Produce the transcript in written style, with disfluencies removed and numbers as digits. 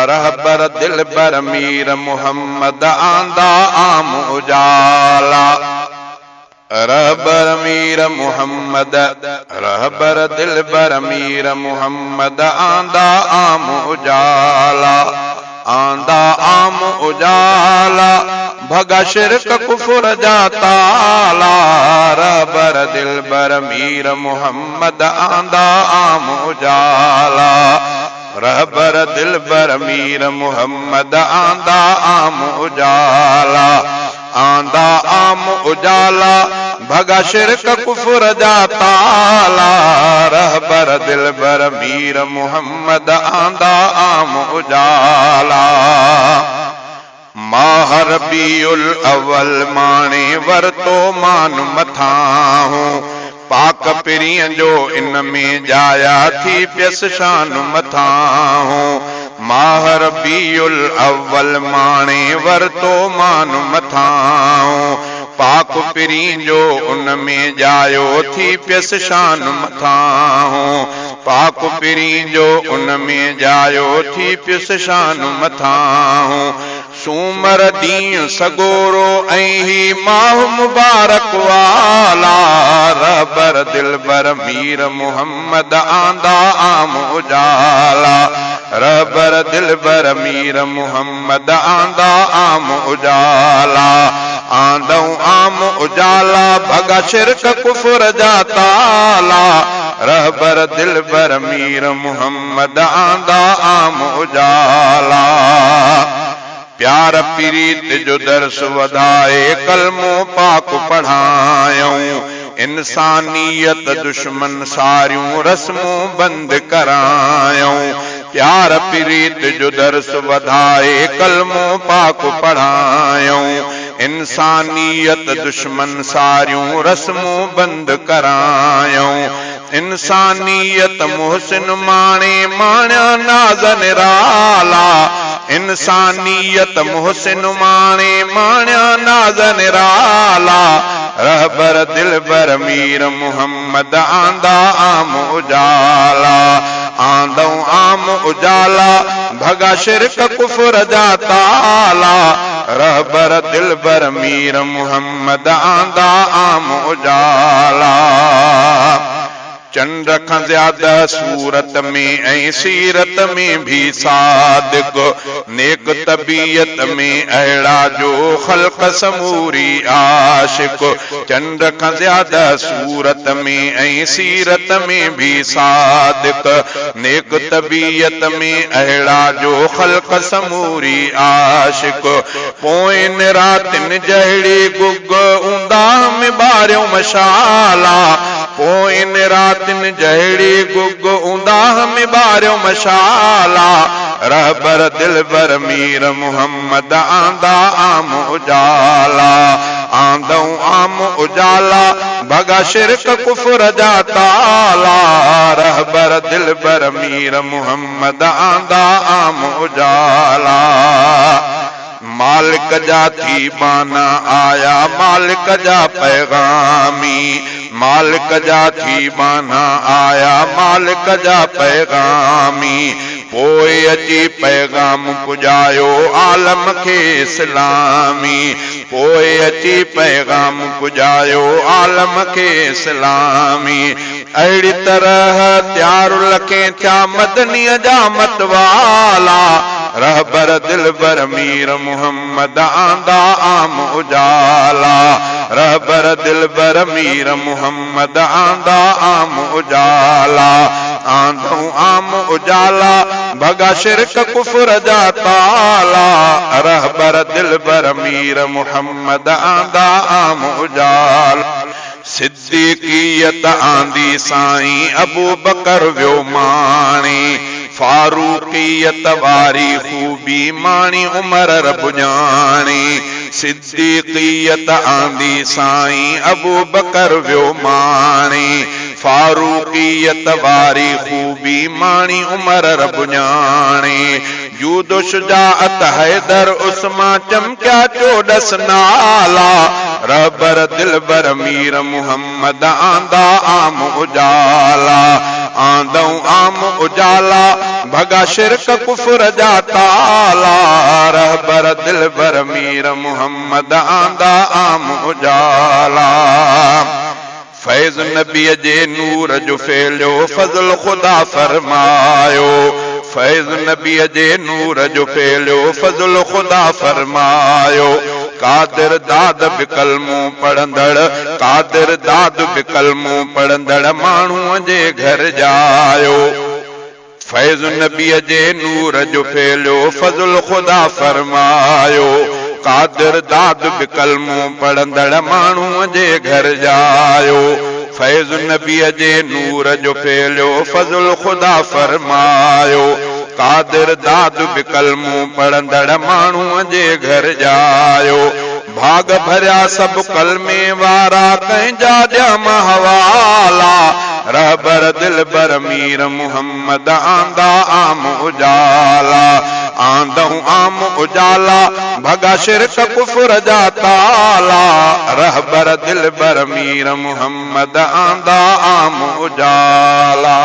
रहबर दिलबर मीर मुहम्मद आंदा आम उजाला। रहबर मीर मुहम्मद रहबर दिलबर मीर मुहम्मद आंदा आम उजाला। आंदा आम उजाला भगा शिरक कुफर जा ताला। रहबर दिलबर मीर मुहम्मद आंदा आम उजाला। रहबर दिलबर मीर मुहम्मद आंदा आम उजाला। आंदा आम उजाला भगा शिरक कुफर जा ताला। रहबर दिलबर मीर मुहम्मद आंदा आम उजाला। माह रबीउल अव्वल माणे वरतो मान मथाहूं। पाक पिरिय जो इन में जाया थी प्यस शान मथाहूं। माह रबीउल अव्वल माणे वरतो मान मथाहूं। पाक पिरी जो उन में जायो थी प्यस शान मथाहूं। पाक पिरी जो उन में जायो थी प्यस शान मथाहूं। सूमर ॾींहुं सगोरो ऐं ही माह मुबारक वाला। रहबर दिलबर मीर मुहम्मद आंदा आम उजाला। रहबर दिलबर मीर मुहम्मद आंदा आम उजाला। आंदऊं आम उजाला भगा शिरक कुफर जा ताला। रहबर दिलबर मीर मुहम्मद आंदा आम उजाला। प्यार प्रीत जो दर्स वधाए कलमो पाक पढ़ायूं। इंसानियत दुश्मन सारियूं रस्मों बंद करायूं। प्यार प्रीत जो दर्स वधाए कलमो पाक पढ़ायूं। इंसानियत दुश्मन सारियूं रस्मों बंद करायूं। इंसानियत मोहसिन माणे माण्या नाज़ निराला। इंसानियत मोहसिन माणे माण्या नाज़ निराला। रहबर दिलबर मीर मुहम्मद आंदा आम उजाला। आंदऊं आम उजाला भगा शिरक कुफर जा ताला। रहबर दिलबर मीर मुहम्मद आंदा आम उजाला। चंड खां ज्यादा सूरत में ऐं सीरत में भी सादिक। नेक तबीयत में अहिड़ा जो ख़ल्क़ समूरी आशिक। चंड खां ज्यादा सूरत में ऐं सीरत में भी सादिक। नेक तबीयत में अहिड़ा जो ख़ल्क़ समूरी आशिक। पोइन रातिन जहिड़ी गुग ऊंदा में ॿारियो मशाला। पोइन रातिन जहिड़ी गुग ऊंदा में ॿारियो मशाला। रहबर दिलबर मीर मुहम्मद आंदा आम उजाला। आंदऊं आम उजाला भगा शिरक कुफर जा ताला। रहबर दिलबर मीर मुहम्मद आंदा आम उजाला। मालिक जा थी बाना आया मालिक जा पैगामी। मालिक जा थी बाना आया मालिक जा पैगामी। पोइ अची पैगाम पुॼायो आलम खे इस्लामी। पोइ अची पैगाम पुॼायो आलम खे इस्लामी। अहिड़ी तरह त्यार लखे थिया मदनीअ जा मतवाला। रहबर दिलबर मीर मुहम्मद आंदा आम उजाला। रहबर दिलबर मीर मुहम्मद आंदा आम उजाला। आंदऊं आम उजाला भगा शिरक कुफर जा ताला। रहबर दिलबर मीर मुहम्मद आंदा आम उजाला। सिद्दीक़ियत आंदी साईं अबू बकर वियो माणी। फारूक़ियत वारी खूबी माणी उमर रब ॼाणी। सिद्दीक़ियत आंदी साईं अबू बकर वियो माणी। फारूक़ियत वारी खूबी माणी उमर रब ॼाणी। जूद शुजाअत हैदर उस्मा चमकिया चोॾस नाला। रहबर दिलबर मीर मुहम्मद आंदा आम उजाला। आंदऊं आम उजाला भगा शिरक कुफर जा ताला रहबर दिलबर मीर मुहम्मद आंदा आम उजाला फैज़ नबी जे नूर जो फैलियो फज़ल खुदा फरमायो फैज़ नबी जे नूर जो फैलियो फज़ल खुदा फरमायो कादिर दाद बिकलमू पढ़ंदड़ कादिर दाद बिकलमू पढ़ंदड़ माण्हूअ जे घर जायो फैज़ नबी जे नूर जो फैलियो फज़ल खुदा फरमायो कादिर दाद बिकलमू पढ़ंदड़ माण्हूअ जे घर जायो फैज़ नबी जे नूर जो फैलियो फज़ल खुदा फरमायो कादिर दाद बिकलमू पढ़ंदड़ माण्हूअ जे घर जायो भाग भरिया सब कलमे वारा कंहिंजा ॼम हवाला रहबर दिलबर मीर मुहम्मद आंदा आम उजाला आंदऊं आम उजाला भगा शिरक कुफर जा ताला रहबर दिलबर मीर मुहम्मद आंदा आम उजाला।